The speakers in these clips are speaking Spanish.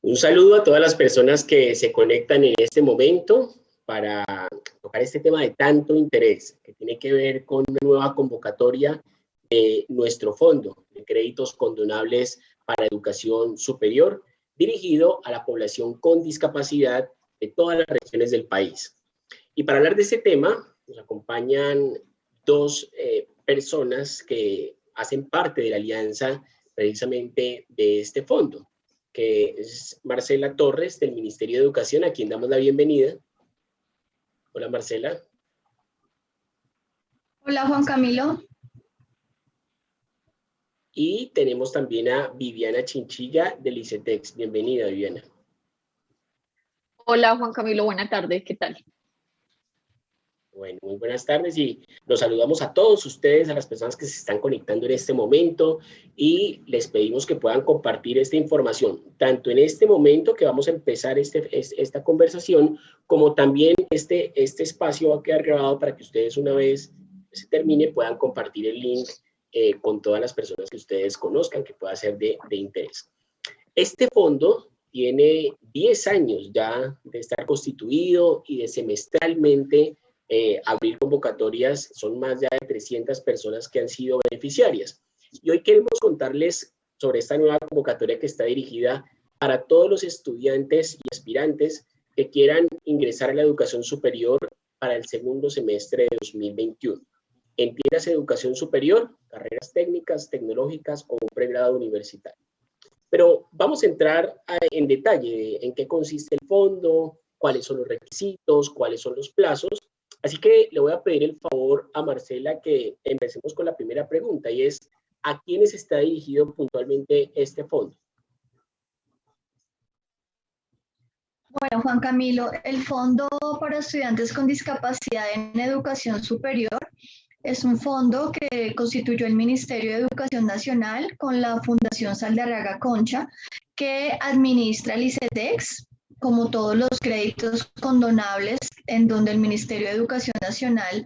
Un saludo a todas las personas que se conectan en este momento para tocar este tema de tanto interés, que tiene que ver con una nueva convocatoria de nuestro fondo de créditos condonables para educación superior, dirigido a la población con discapacidad de todas las regiones del país. Y para hablar de este tema, nos acompañan dos personas que hacen parte de la alianza precisamente de este fondo, que es Marcela Torres del Ministerio de Educación, a quien damos la bienvenida. Hola, Marcela. Hola, Juan Camilo. Y tenemos también a Viviana Chinchilla del ICETEX. Bienvenida, Viviana. Hola, Juan Camilo, buena tarde, ¿qué tal? Bueno, muy buenas tardes y los saludamos a todos ustedes, a las personas que se están conectando en este momento y les pedimos que puedan compartir esta información, tanto en este momento que vamos a empezar esta conversación, como también este espacio va a quedar grabado para que ustedes una vez se termine puedan compartir el link con todas las personas que ustedes conozcan, que pueda ser de interés. Este fondo tiene 10 años ya de estar constituido y de semestralmente abrir convocatorias. Son más ya de 300 personas que han sido beneficiarias. Y hoy queremos contarles sobre esta nueva convocatoria que está dirigida para todos los estudiantes y aspirantes que quieran ingresar a la educación superior para el segundo semestre de 2021. Entiendas educación superior, carreras técnicas, tecnológicas o un pregrado universitario. Pero vamos a entrar en detalle en qué consiste el fondo, cuáles son los requisitos, cuáles son los plazos. Así que le voy a pedir el favor a Marcela que empecemos con la primera pregunta y es, ¿a quiénes está dirigido puntualmente este fondo? Bueno, Juan Camilo, el Fondo para Estudiantes con Discapacidad en Educación Superior es un fondo que constituyó el Ministerio de Educación Nacional con la Fundación Saldarriaga Concha, que administra el ICETEX, como todos los créditos condonables en donde el Ministerio de Educación Nacional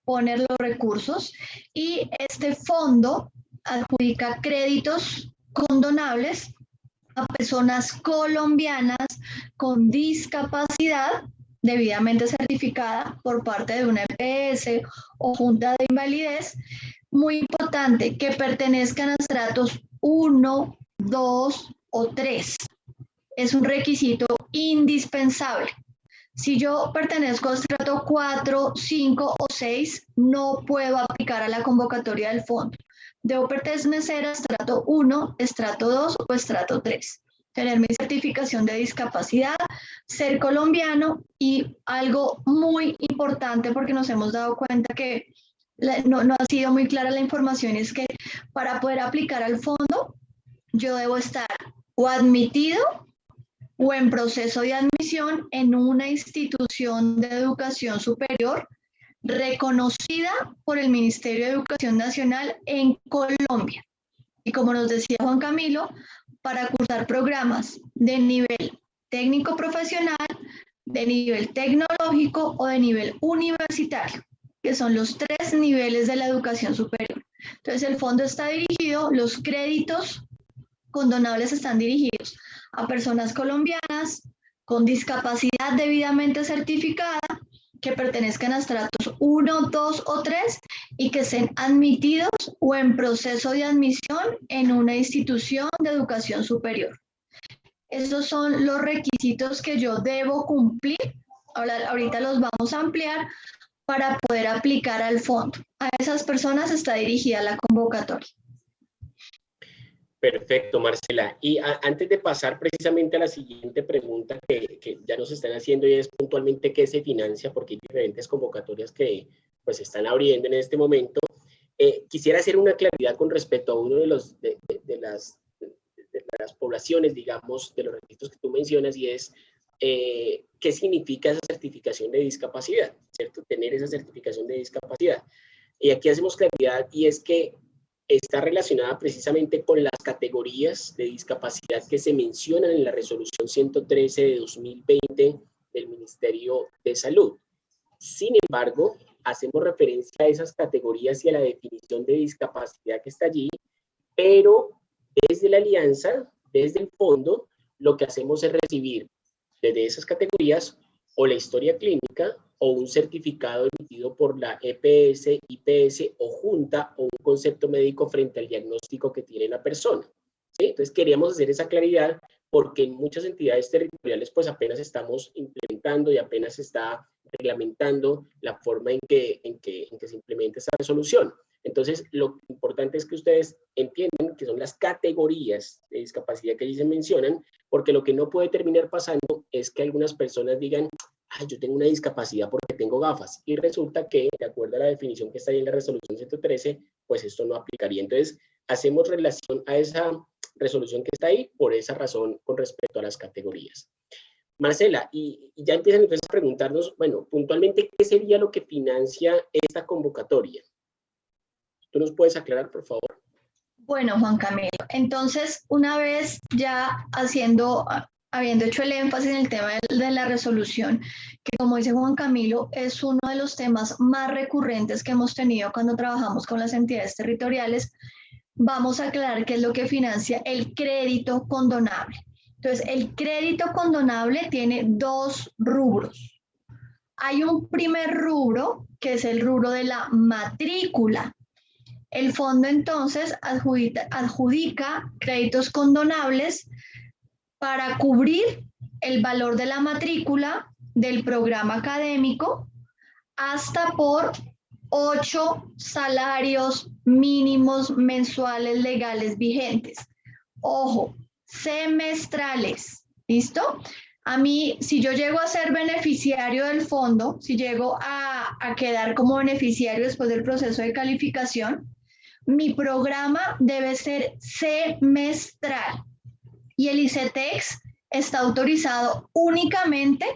pone los recursos, y este fondo adjudica créditos condonables a personas colombianas con discapacidad debidamente certificada por parte de una EPS o Junta de Invalidez. Muy importante que pertenezcan a estratos 1, 2 o 3. Es un requisito indispensable. Si yo pertenezco a estrato 4, 5 o 6, no puedo aplicar a la convocatoria del fondo. Debo pertenecer a estrato 1, estrato 2 o estrato 3. Tener mi certificación de discapacidad, ser colombiano y algo muy importante porque nos hemos dado cuenta que no ha sido muy clara la información, es que para poder aplicar al fondo yo debo estar o admitido o en proceso de admisión en una institución de educación superior reconocida por el Ministerio de Educación Nacional en Colombia. Y como nos decía Juan Camilo, para cursar programas de nivel técnico profesional, de nivel tecnológico o de nivel universitario, que son los 3 niveles de la educación superior. Entonces el fondo está dirigido, los créditos condonables están dirigidos a personas colombianas con discapacidad debidamente certificada, que pertenezcan a estratos 1, 2 o 3 y que sean admitidos o en proceso de admisión en una institución de educación superior. Esos son los requisitos que yo debo cumplir. Ahorita los vamos a ampliar para poder aplicar al fondo. A esas personas está dirigida la convocatoria. Perfecto, Marcela. Y antes de pasar precisamente a la siguiente pregunta que ya nos están haciendo, y es puntualmente qué se financia, porque hay diferentes convocatorias que pues están abriendo en este momento, quisiera hacer una claridad con respecto a uno de las poblaciones, digamos, de los requisitos que tú mencionas, y es qué significa esa certificación de discapacidad, ¿cierto? Tener esa certificación de discapacidad. Y aquí hacemos claridad, y es que está relacionada precisamente con las categorías de discapacidad que se mencionan en la resolución 113 de 2020 del Ministerio de Salud. Sin embargo, hacemos referencia a esas categorías y a la definición de discapacidad que está allí, pero desde la alianza, desde el fondo, lo que hacemos es recibir desde esas categorías o la historia clínica o un certificado emitido por la EPS, IPS o junta o un concepto médico frente al diagnóstico que tiene la persona. ¿Sí? Entonces queríamos hacer esa claridad porque en muchas entidades territoriales pues apenas estamos implementando y apenas se está reglamentando la forma en que se implementa esa resolución. Entonces, lo importante es que ustedes entiendan que son las categorías de discapacidad que allí se mencionan, porque lo que no puede terminar pasando es que algunas personas digan, ah, yo tengo una discapacidad porque tengo gafas, y resulta que, de acuerdo a la definición que está ahí en la resolución 113, pues esto no aplicaría. Entonces, hacemos relación a esa resolución que está ahí por esa razón con respecto a las categorías. Marcela, y ya empiezan entonces a preguntarnos, bueno, puntualmente, ¿qué sería lo que financia esta convocatoria? ¿Tú nos puedes aclarar, por favor? Bueno, Juan Camilo, entonces, una vez ya habiendo hecho el énfasis en el tema de la resolución, que como dice Juan Camilo, es uno de los temas más recurrentes que hemos tenido cuando trabajamos con las entidades territoriales, vamos a aclarar qué es lo que financia el crédito condonable. Entonces, el crédito condonable tiene dos rubros. Hay un primer rubro, que es el rubro de la matrícula. El fondo entonces adjudica créditos condonables para cubrir el valor de la matrícula del programa académico hasta por 8 salarios mínimos mensuales legales vigentes. Ojo, semestrales, ¿listo? A mí, si yo llego a ser beneficiario del fondo, si llego a quedar como beneficiario después del proceso de calificación, mi programa debe ser semestral y el ICETEX está autorizado únicamente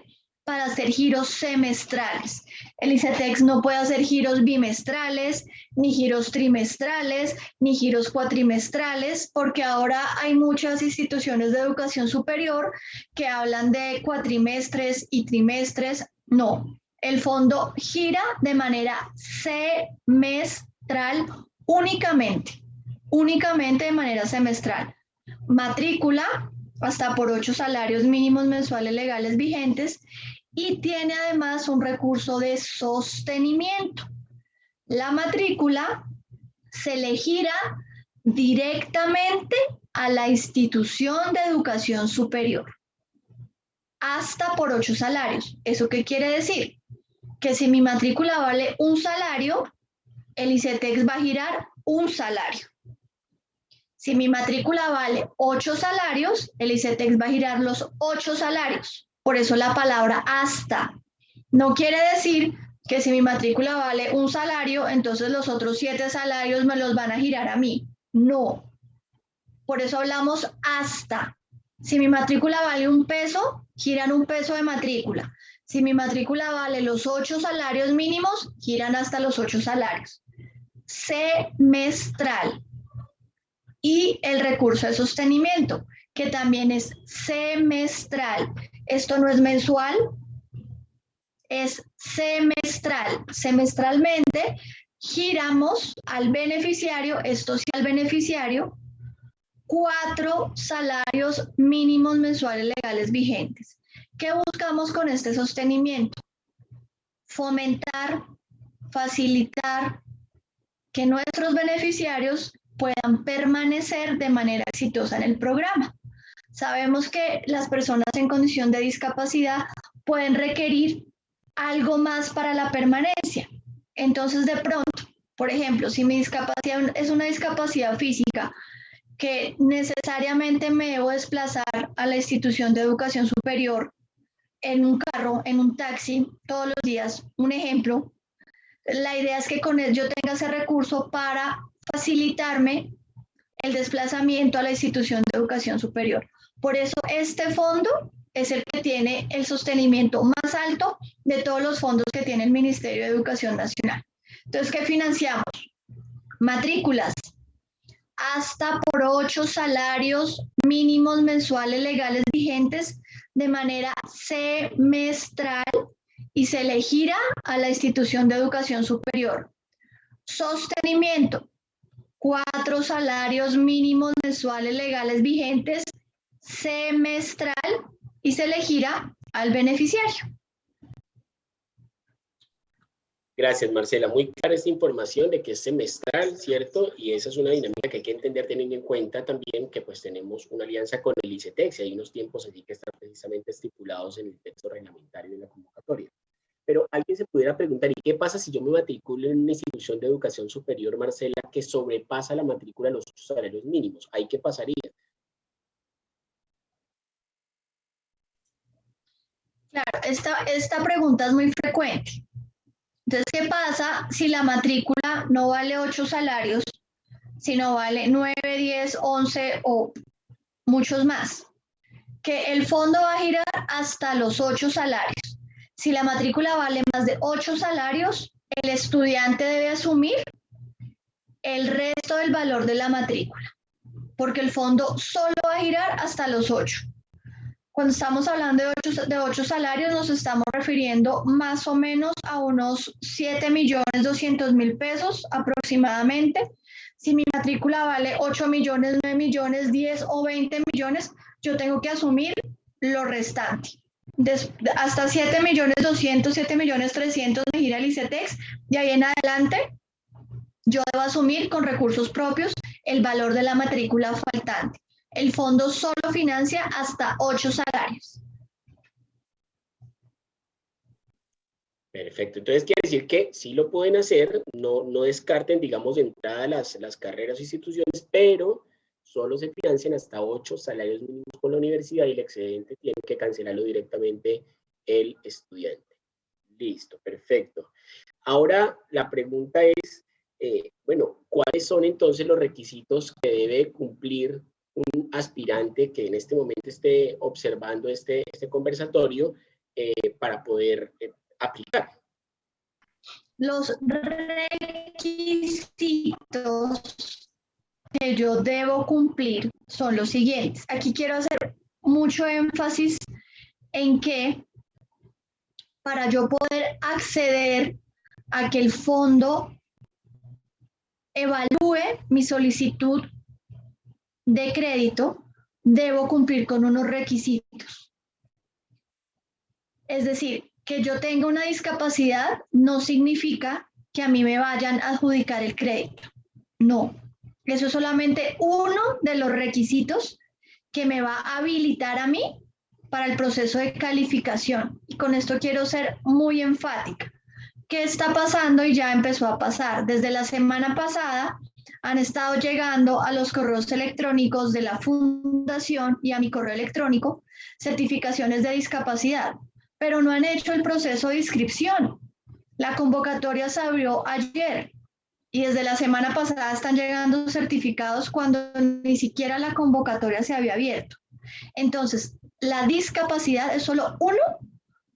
para hacer giros semestrales. El ICETEX no puede hacer giros bimestrales, ni giros trimestrales, ni giros cuatrimestrales, porque ahora hay muchas instituciones de educación superior que hablan de cuatrimestres y trimestres. No, el fondo gira de manera semestral únicamente de manera semestral. Matrícula hasta por 8 salarios mínimos mensuales legales vigentes y tiene además un recurso de sostenimiento. La matrícula se le gira directamente a la institución de educación superior, hasta por 8 salarios. ¿Eso qué quiere decir? Que si mi matrícula vale un salario, el ICETEX va a girar un salario. Si mi matrícula vale 8 salarios, el ICETEX va a girar los 8 salarios. Por eso la palabra hasta. No quiere decir que si mi matrícula vale un salario, entonces los otros 7 salarios me los van a girar a mí. No. Por eso hablamos hasta. Si mi matrícula vale un peso, giran un peso de matrícula. Si mi matrícula vale los 8 salarios mínimos, giran hasta los 8 salarios. Semestral. Y el recurso de sostenimiento, que también es semestral. Esto no es mensual, es semestral. Semestralmente giramos al beneficiario, esto sí al beneficiario, 4 salarios mínimos mensuales legales vigentes. ¿Qué buscamos con este sostenimiento? Fomentar, facilitar que nuestros beneficiarios puedan permanecer de manera exitosa en el programa. Sabemos que las personas en condición de discapacidad pueden requerir algo más para la permanencia. Entonces, de pronto, por ejemplo, si mi discapacidad es una discapacidad física que necesariamente me debo desplazar a la institución de educación superior en un carro, en un taxi, todos los días, un ejemplo, la idea es que con él yo tenga ese recurso para facilitarme el desplazamiento a la institución de educación superior. Por eso este fondo es el que tiene el sostenimiento más alto de todos los fondos que tiene el Ministerio de Educación Nacional. Entonces, ¿qué financiamos? Matrículas, hasta por 8 salarios mínimos mensuales legales vigentes de manera semestral y se le gira a la institución de educación superior. Sostenimiento, 4 salarios mínimos mensuales legales vigentes semestral y se le gira al beneficiario. Gracias, Marcela. Muy clara esta información de que es semestral, ¿cierto? Y esa es una dinámica que hay que entender teniendo en cuenta también que pues tenemos una alianza con el ICETEX y hay unos tiempos allí que están precisamente estipulados en el texto reglamentario de la convocatoria. Pero alguien se pudiera preguntar, ¿y qué pasa si yo me matriculo en una institución de educación superior, Marcela, que sobrepasa la matrícula de los salarios mínimos? ¿Ahí qué pasaría? Claro, esta pregunta es muy frecuente. Entonces, ¿qué pasa si la matrícula no vale 8 salarios, sino vale 9, 10, 11 o muchos más? Que el fondo va a girar hasta los 8 salarios. Si la matrícula vale más de 8 salarios, el estudiante debe asumir el resto del valor de la matrícula, porque el fondo solo va a girar hasta los 8. Cuando estamos hablando de 8 salarios, nos estamos refiriendo más o menos a unos 7.200.000 pesos aproximadamente. Si mi matrícula vale 8 millones, 9 millones, 10 o 20 millones, yo tengo que asumir lo restante. Hasta 7.200.000, 7.300.000 me gira el ICETEX, y ahí en adelante yo debo asumir con recursos propios el valor de la matrícula faltante. El fondo solo financia hasta 8 salarios. Perfecto. Entonces quiere decir que sí lo pueden hacer, no descarten, digamos, de entrada las carreras o instituciones, pero solo se financian hasta 8 salarios mínimos con la universidad y el excedente tiene que cancelarlo directamente el estudiante. Listo, perfecto. Ahora la pregunta es, bueno, ¿cuáles son entonces los requisitos que debe cumplir un aspirante que en este momento esté observando este conversatorio para poder aplicar? Los requisitos que yo debo cumplir son los siguientes. Aquí quiero hacer mucho énfasis en que para yo poder acceder a que el fondo evalúe mi solicitud de crédito, debo cumplir con unos requisitos. Es decir, que yo tenga una discapacidad no significa que a mí me vayan a adjudicar el crédito. No, eso es solamente uno de los requisitos que me va a habilitar a mí para el proceso de calificación. Y con esto quiero ser muy enfática. ¿Qué está pasando? Y ya empezó a pasar. Desde la semana pasada han estado llegando a los correos electrónicos de la fundación y a mi correo electrónico certificaciones de discapacidad, pero no han hecho el proceso de inscripción. La convocatoria se abrió ayer y desde la semana pasada están llegando certificados cuando ni siquiera la convocatoria se había abierto. Entonces, la discapacidad es solo uno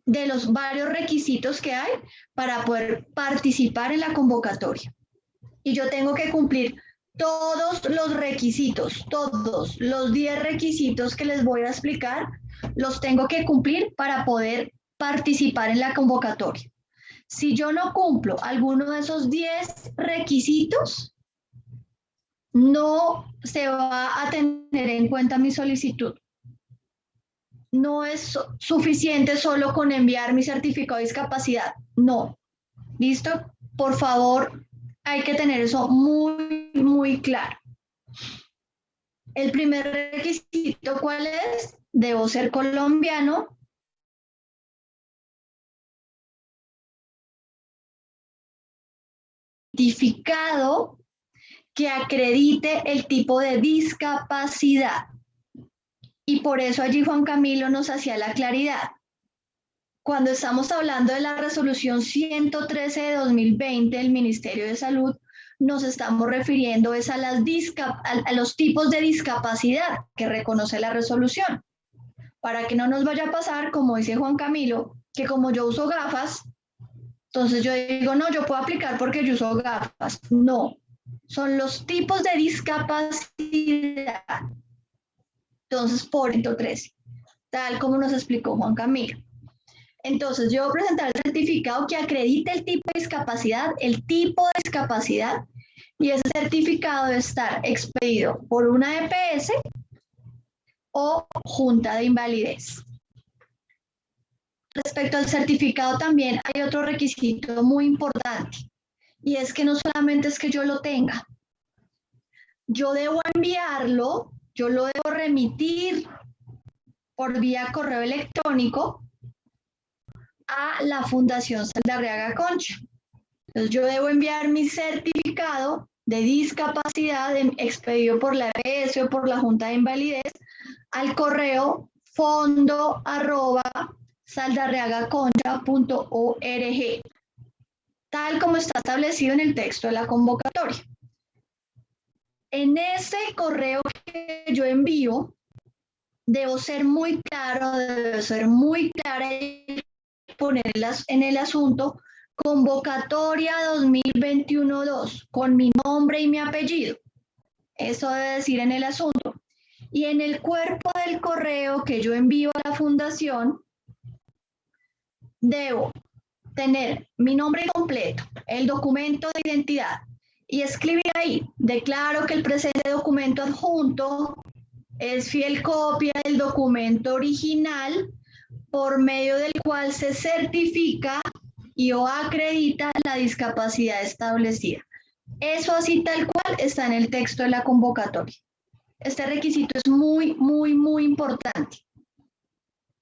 de los varios requisitos que hay para poder participar en la convocatoria. Y yo tengo que cumplir todos los requisitos, todos los 10 requisitos que les voy a explicar, los tengo que cumplir para poder participar en la convocatoria. Si yo no cumplo alguno de esos 10 requisitos, no se va a tener en cuenta mi solicitud. No es suficiente solo con enviar mi certificado de discapacidad. No. ¿Listo? Por favor, hay que tener eso muy, muy claro. El primer requisito, ¿cuál es? Debo ser colombiano. Certificado que acredite el tipo de discapacidad. Y por eso allí Juan Camilo nos hacía la claridad. Cuando estamos hablando de la resolución 113 de 2020 del Ministerio de Salud, nos estamos refiriendo es a los tipos de discapacidad que reconoce la resolución. Para que no nos vaya a pasar, como dice Juan Camilo, que como yo uso gafas, entonces yo digo, no, yo puedo aplicar porque yo uso gafas. No, son los tipos de discapacidad. Entonces, por 113, tal como nos explicó Juan Camilo. Entonces, yo voy a presentar el certificado que acredite el tipo de discapacidad, y ese certificado debe estar expedido por una EPS o junta de invalidez. Respecto al certificado también hay otro requisito muy importante, y es que no solamente es que yo lo tenga, yo debo enviarlo, yo lo debo remitir por vía correo electrónico a la Fundación Saldarriaga Concha. Entonces yo debo enviar mi certificado de discapacidad expedido por la EPS o por la Junta de Invalidez al correo fondo@saldarriagaconcha.org, tal como está establecido en el texto de la convocatoria. En ese correo que yo envío, debo ser muy claro, debo ser muy clara y poner en el asunto convocatoria 2021-2 con mi nombre y mi apellido. Eso debe decir en el asunto. Y en el cuerpo del correo que yo envío a la fundación, debo tener mi nombre completo, el documento de identidad y escribir ahí: declaro que el presente documento adjunto es fiel copia del documento original por medio del cual se certifica y o acredita la discapacidad establecida. Eso así tal cual está en el texto de la convocatoria. Este requisito es muy, muy, muy importante.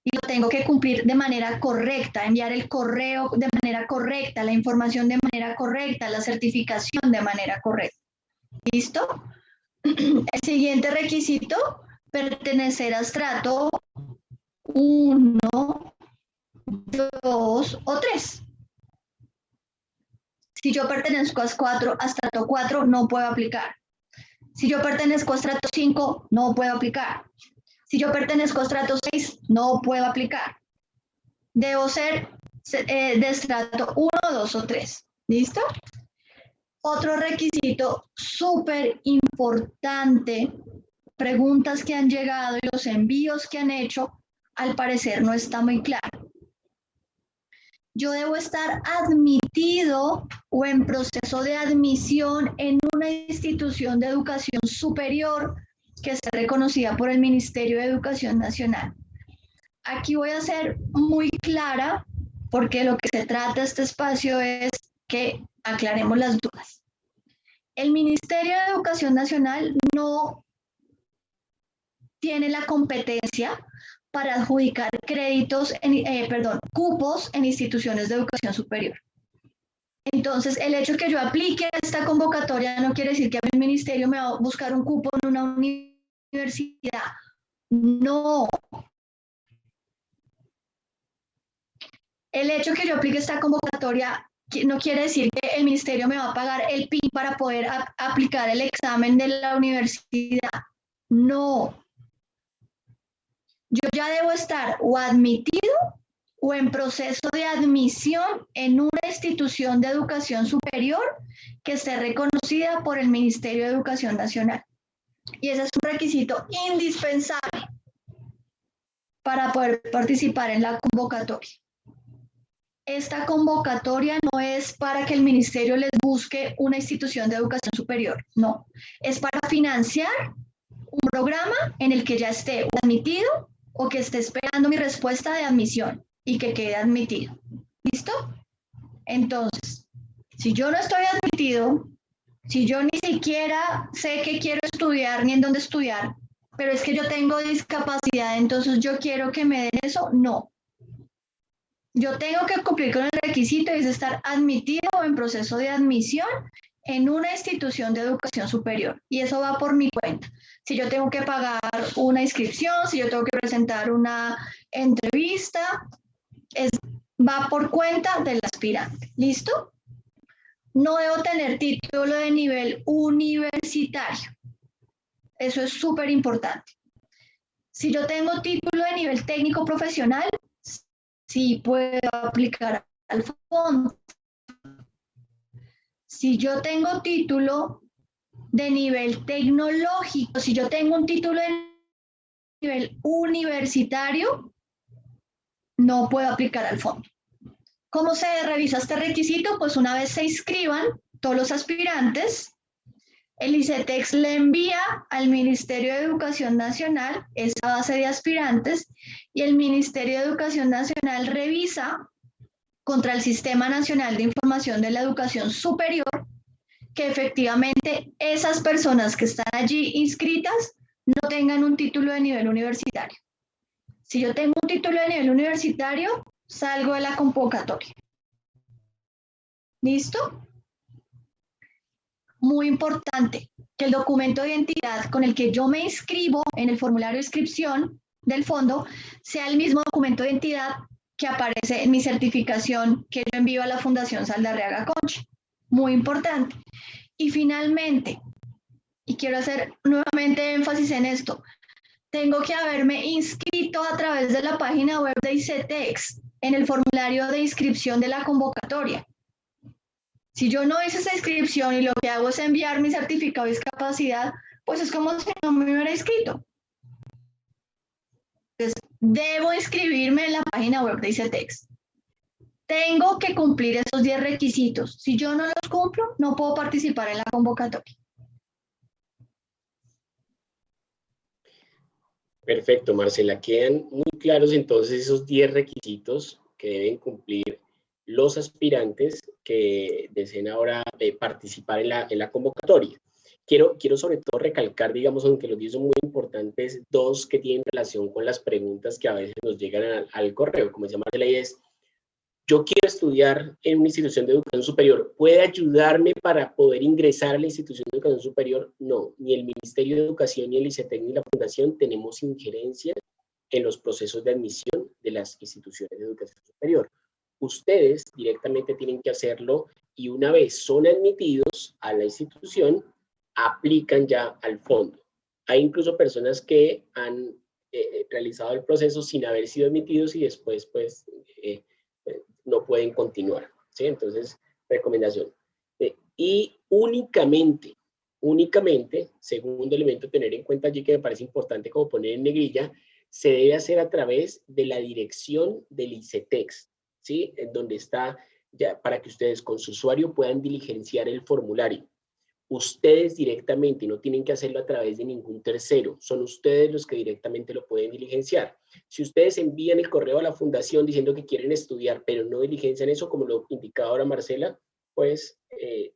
Y lo tengo que cumplir de manera correcta, enviar el correo de manera correcta, la información de manera correcta, la certificación de manera correcta. ¿Listo? El siguiente requisito: pertenecer a estrato 1, 2 o 3. Si yo pertenezco a estrato 4, no puedo aplicar. Si yo pertenezco a estrato 5, no puedo aplicar. Si yo pertenezco a estrato 6, no puedo aplicar. Debo ser de estrato 1, 2 o 3. ¿Listo? Otro requisito súper importante, preguntas que han llegado y los envíos que han hecho, al parecer no está muy claro. Yo debo estar admitido o en proceso de admisión en una institución de educación superior que esté reconocida por el Ministerio de Educación Nacional. Aquí voy a ser muy clara, porque lo que se trata este espacio es que aclaremos las dudas. El Ministerio de Educación Nacional no tiene la competencia para adjudicar cupos en instituciones de educación superior. Entonces, el hecho que yo aplique a esta convocatoria no quiere decir que el ministerio me va a buscar un cupo en una universidad. No. El hecho que yo aplique esta convocatoria no quiere decir que el ministerio me va a pagar el PIN para poder aplicar el examen de la universidad. No. Yo ya debo estar o admitido o en proceso de admisión en una institución de educación superior que esté reconocida por el Ministerio de Educación Nacional. Y ese es un requisito indispensable para poder participar en la convocatoria. Esta convocatoria no es para que el ministerio les busque una institución de educación superior, no. Es para financiar un programa en el que ya esté admitido o que esté esperando mi respuesta de admisión y que quede admitido. ¿Listo? Entonces, si yo no estoy admitido, si yo ni siquiera sé qué quiero estudiar ni en dónde estudiar, pero es que yo tengo discapacidad, entonces yo quiero que me den eso, no. Yo tengo que cumplir con el requisito y es estar admitido o en proceso de admisión en una institución de educación superior. Y eso va por mi cuenta. Si yo tengo que pagar una inscripción, si yo tengo que presentar una entrevista, va por cuenta del aspirante. ¿Listo? No debo tener título de nivel universitario. Eso es súper importante. Si yo tengo título de nivel técnico profesional, sí puedo aplicar al fondo. Si yo tengo título de nivel tecnológico, si yo tengo un título de nivel universitario, no puedo aplicar al fondo. ¿Cómo se revisa este requisito? Pues una vez se inscriban todos los aspirantes, El ICETEX le envía al Ministerio de Educación Nacional esa base de aspirantes y el Ministerio de Educación Nacional revisa contra el Sistema Nacional de Información de la Educación Superior que efectivamente esas personas que están allí inscritas no tengan un título de nivel universitario. Si yo tengo un título de nivel universitario, salgo de la convocatoria. ¿Listo? Muy importante que el documento de identidad con el que yo me inscribo en el formulario de inscripción del fondo sea el mismo documento de identidad que aparece en mi certificación que yo envío a la Fundación Saldarriaga Concha. Muy importante. Y finalmente, y quiero hacer nuevamente énfasis en esto, tengo que haberme inscrito a través de la página web de ICETEX en el formulario de inscripción de la convocatoria. Si yo no hice esa inscripción y lo que hago es enviar mi certificado de discapacidad, pues es como si no me hubiera inscrito. Entonces, debo inscribirme en la página web de ICETEX. Tengo que cumplir esos 10 requisitos. Si yo no los cumplo, no puedo participar en la convocatoria. Perfecto, Marcela. Quedan muy claros entonces esos 10 requisitos que deben cumplir los aspirantes que deseen ahora participar en la convocatoria. Quiero sobre todo recalcar, digamos, aunque los 10 son muy importantes, 2 que tienen relación con las preguntas que a veces nos llegan al correo. Como decía Marcela, y es: yo quiero estudiar en una institución de educación superior, ¿puede ayudarme para poder ingresar a la institución de educación superior? No, ni el Ministerio de Educación, ni el ICETEC, ni la Fundación tenemos injerencia en los procesos de admisión de las instituciones de educación superior. Ustedes directamente tienen que hacerlo y una vez son admitidos a la institución, aplican ya al fondo. Hay incluso personas que han realizado el proceso sin haber sido admitidos y después, pues, no pueden continuar, ¿sí? Entonces, recomendación. Y únicamente, segundo elemento a tener en cuenta allí que me parece importante como poner en negrilla, se debe hacer a través de la dirección del ICETEX, ¿sí? En donde está, ya, para que ustedes con su usuario puedan diligenciar el formulario. Ustedes directamente, no tienen que hacerlo a través de ningún tercero, son ustedes los que directamente lo pueden diligenciar. Si ustedes envían el correo a la fundación diciendo que quieren estudiar, pero no diligencian eso, como lo indicaba ahora Marcela, pues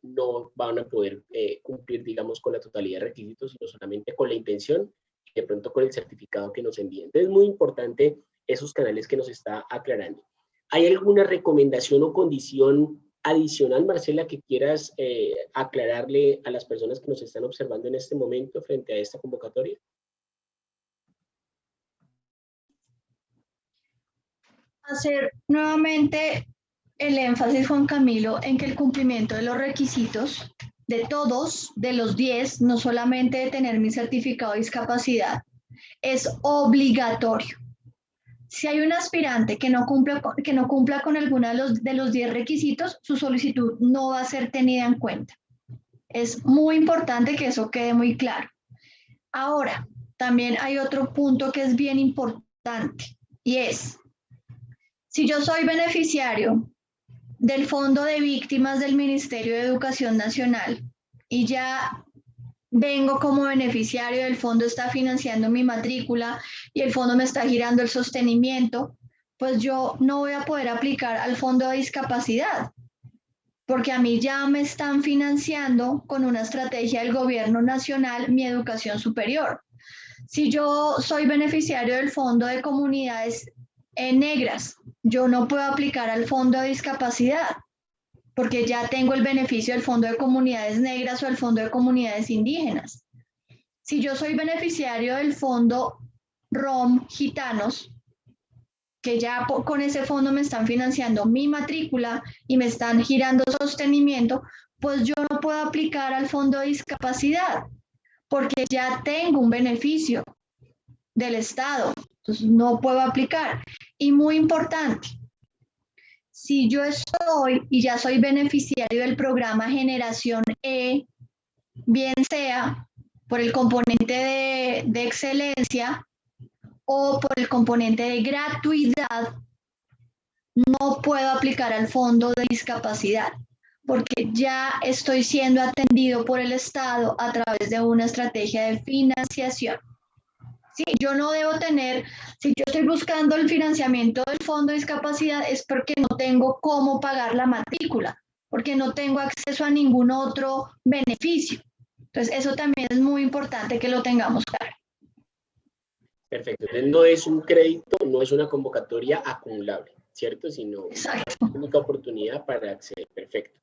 no van a poder cumplir, digamos, con la totalidad de requisitos, sino solamente con la intención y de pronto con el certificado que nos envíen. Entonces, es muy importante esos canales que nos está aclarando. ¿Hay alguna recomendación o condición adicional, Marcela, que quieras aclararle a las personas que nos están observando en este momento frente a esta convocatoria? Hacer nuevamente el énfasis, Juan Camilo, en que el cumplimiento de los requisitos de todos, de los 10, no solamente de tener mi certificado de discapacidad, es obligatorio. Si hay un aspirante que no cumpla con alguno de los 10 requisitos, su solicitud no va a ser tenida en cuenta. Es muy importante que eso quede muy claro. Ahora, también hay otro punto que es bien importante y es: si yo soy beneficiario del Fondo de Víctimas del Ministerio de Educación Nacional y ya vengo como beneficiario, el fondo está financiando mi matrícula y el fondo me está girando el sostenimiento, pues yo no voy a poder aplicar al fondo de discapacidad, porque a mí ya me están financiando con una estrategia del gobierno nacional mi educación superior. Si yo soy beneficiario del fondo de comunidades negras, yo no puedo aplicar al fondo de discapacidad, porque ya tengo el beneficio del Fondo de Comunidades Negras o el Fondo de Comunidades Indígenas. Si yo soy beneficiario del Fondo ROM Gitanos, que ya con ese fondo me están financiando mi matrícula y me están girando sostenimiento, pues yo no puedo aplicar al Fondo de Discapacidad, porque ya tengo un beneficio del Estado, entonces no puedo aplicar. Y muy importante, si yo estoy y ya soy beneficiario del programa Generación E, bien sea por el componente de excelencia o por el componente de gratuidad, no puedo aplicar al fondo de discapacidad, porque ya estoy siendo atendido por el Estado a través de una estrategia de financiación. Sí, yo no debo tener, si yo estoy buscando el financiamiento del Fondo de Discapacidad es porque no tengo cómo pagar la matrícula, porque no tengo acceso a ningún otro beneficio. Entonces, eso también es muy importante que lo tengamos claro. Perfecto. Entonces, no es un crédito, no es una convocatoria acumulable, ¿cierto? Sino Exacto. una única oportunidad para acceder. Perfecto.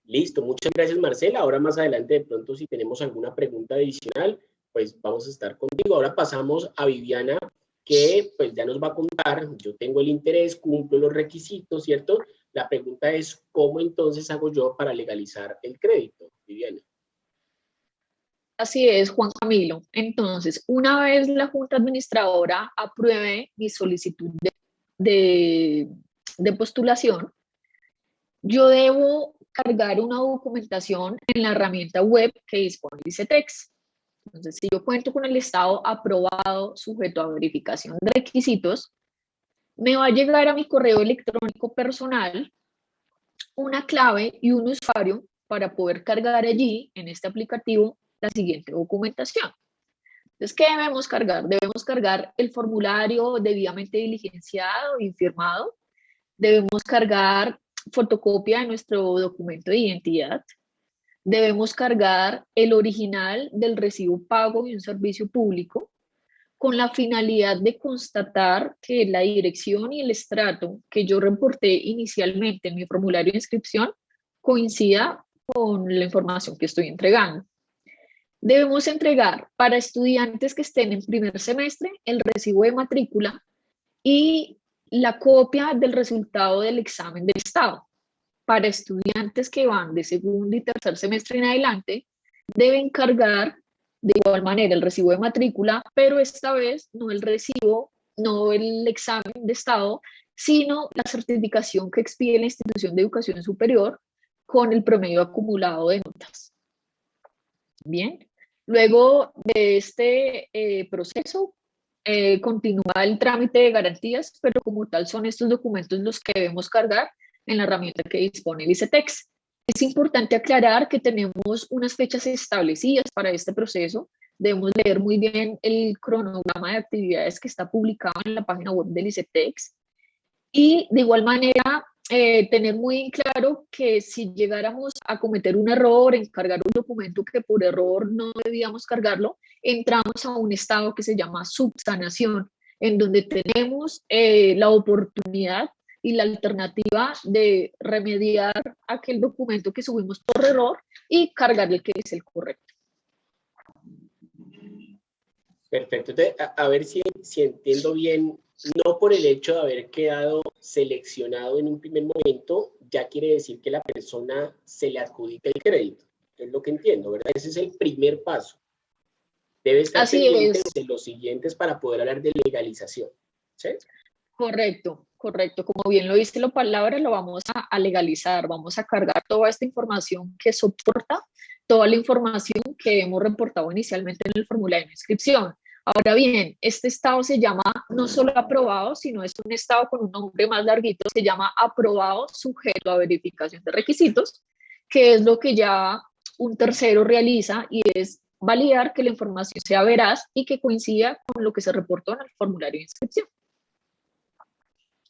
Listo. Muchas gracias, Marcela. Ahora más adelante, de pronto, si tenemos alguna pregunta adicional, pues vamos a estar contigo. Ahora pasamos a Viviana, que pues ya nos va a contar. Yo tengo el interés, cumplo los requisitos, ¿cierto? La pregunta es, ¿cómo entonces hago yo para legalizar el crédito, Viviana? Así es, Juan Camilo. Entonces, una vez la Junta Administradora apruebe mi solicitud de, de postulación, yo debo cargar una documentación en la herramienta web que dispone ICETEX. Entonces, si yo cuento con el estado aprobado, sujeto a verificación de requisitos, me va a llegar a mi correo electrónico personal una clave y un usuario para poder cargar allí, en este aplicativo, la siguiente documentación. Entonces, ¿qué debemos cargar? Debemos cargar el formulario debidamente diligenciado y firmado. Debemos cargar fotocopia de nuestro documento de identidad. Debemos cargar el original del recibo pago de un servicio público con la finalidad de constatar que la dirección y el estrato que yo reporté inicialmente en mi formulario de inscripción coincida con la información que estoy entregando. Debemos entregar para estudiantes que estén en primer semestre el recibo de matrícula y la copia del resultado del examen del estado. Para estudiantes que van de segundo y tercer semestre en adelante, deben cargar de igual manera el recibo de matrícula, pero esta vez no el recibo, no el examen de estado, sino la certificación que expide la institución de educación superior con el promedio acumulado de notas. Bien, luego de este proceso, continúa el trámite de garantías, pero como tal son estos documentos los que debemos cargar en la herramienta que dispone el ICETEX. Es importante aclarar que tenemos unas fechas establecidas para este proceso. Debemos leer muy bien el cronograma de actividades que está publicado en la página web del ICETEX. Y de igual manera, tener muy claro que si llegáramos a cometer un error en cargar un documento que por error no debíamos cargarlo, entramos a un estado que se llama subsanación, en donde tenemos la oportunidad y la alternativa de remediar aquel documento que subimos por error y cargar el que es el correcto. Perfecto. Entonces, a ver si entiendo bien, no por el hecho de haber quedado seleccionado en un primer momento, ya quiere decir que la persona se le adjudica el crédito. Es lo que entiendo, ¿verdad? Ese es el primer paso. Debe estar Así pendiente es. de los siguientes para poder hablar de legalización. ¿Sí? Correcto, correcto. Como bien lo dice la palabra, lo vamos a legalizar, vamos a cargar toda esta información que soporta toda la información que hemos reportado inicialmente en el formulario de inscripción. Ahora bien, este estado se llama no solo aprobado, sino es un estado con un nombre más larguito, se llama aprobado sujeto a verificación de requisitos, que es lo que ya un tercero realiza y es validar que la información sea veraz y que coincida con lo que se reportó en el formulario de inscripción.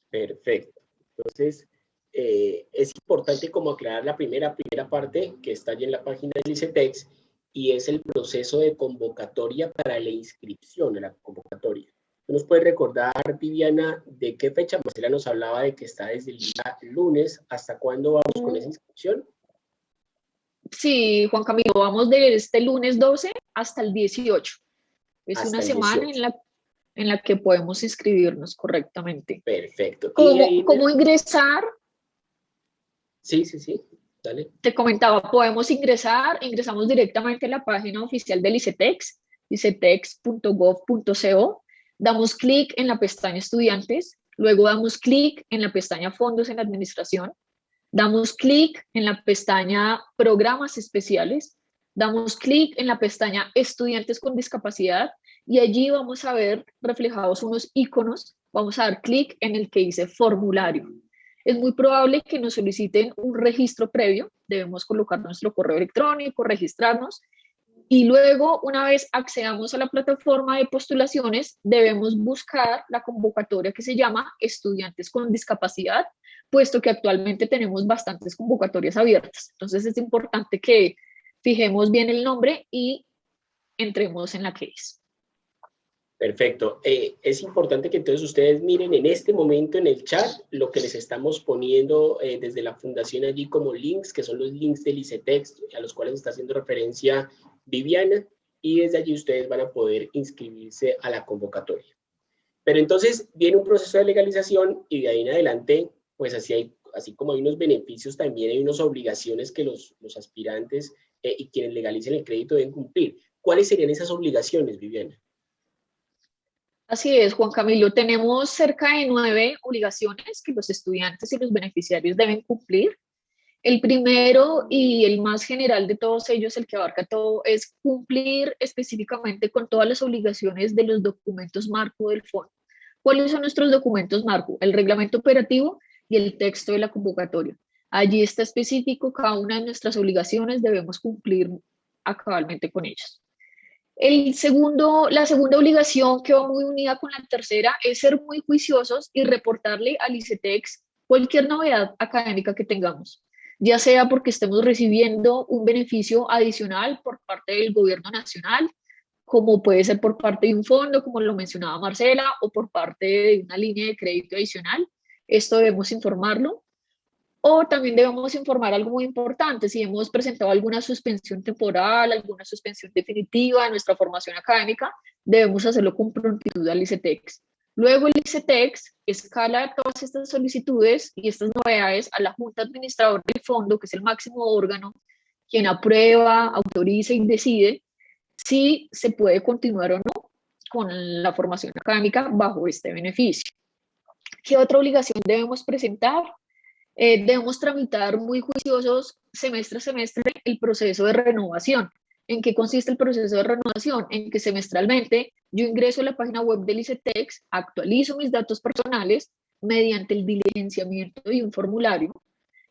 Perfecto. Entonces, es importante como aclarar la primera parte que está allí en la página del ICETEX y es el proceso de convocatoria para la inscripción a la convocatoria. ¿Nos puede recordar, Viviana, de qué fecha? Marcela nos hablaba de que está desde el día lunes. ¿Hasta cuándo vamos con esa inscripción? Sí, Juan Camilo, vamos de este lunes 12 hasta el 18. Es Hasta una el semana 18. en la que podemos inscribirnos correctamente. Perfecto. ¿Cómo ingresar? Sí, dale. Te comentaba, podemos ingresamos directamente a la página oficial del ICETEX, icetex.gov.co, damos clic en la pestaña Estudiantes, luego damos clic en la pestaña Fondos en Administración, damos clic en la pestaña Programas Especiales, damos clic en la pestaña Estudiantes con Discapacidad y allí vamos a ver reflejados unos iconos, vamos a dar clic en el que dice Formulario. es muy probable que nos soliciten un registro previo, debemos colocar nuestro correo electrónico, registrarnos, y luego, una vez accedamos a la plataforma de postulaciones, debemos buscar la convocatoria que se llama Estudiantes con Discapacidad, puesto que actualmente tenemos bastantes convocatorias abiertas. Entonces es importante que fijemos bien el nombre y entremos en la que es. Perfecto. Es importante que entonces ustedes miren en este momento en el chat lo que les estamos poniendo desde la fundación allí como links, que son los links del ICETEX, a los cuales está haciendo referencia Viviana, y desde allí ustedes van a poder inscribirse a la convocatoria. Pero entonces viene un proceso de legalización y de ahí en adelante, pues así como hay unos beneficios, también hay unas obligaciones que los aspirantes y quienes legalicen el crédito deben cumplir. ¿Cuáles serían esas obligaciones, Viviana? Así es, Juan Camilo, tenemos cerca de 9 obligaciones que los estudiantes y los beneficiarios deben cumplir. El primero y el más general de todos ellos, el que abarca todo, es cumplir específicamente con todas las obligaciones de los documentos marco del fondo. ¿Cuáles son nuestros documentos marco? El reglamento operativo y el texto de la convocatoria. Allí está específico cada una de nuestras obligaciones, debemos cumplir cabalmente con ellas. La segunda obligación, que va muy unida con la tercera, es ser muy juiciosos y reportarle al ICETEX cualquier novedad académica que tengamos, ya sea porque estemos recibiendo un beneficio adicional por parte del gobierno nacional, como puede ser por parte de un fondo, como lo mencionaba Marcela, o por parte de una línea de crédito adicional. Esto debemos informarlo. O también debemos informar algo muy importante, si hemos presentado alguna suspensión temporal, alguna suspensión definitiva de nuestra formación académica, debemos hacerlo con prontitud al ICETEX. Luego el ICETEX escala todas estas solicitudes y estas novedades a la Junta Administradora del Fondo, que es el máximo órgano, quien aprueba, autoriza y decide si se puede continuar o no con la formación académica bajo este beneficio. ¿Qué otra obligación debemos presentar? Debemos tramitar muy juiciosos semestre a semestre el proceso de renovación. ¿En qué consiste el proceso de renovación? En que semestralmente yo ingreso a la página web del ICETEX, actualizo mis datos personales mediante el diligenciamiento de un formulario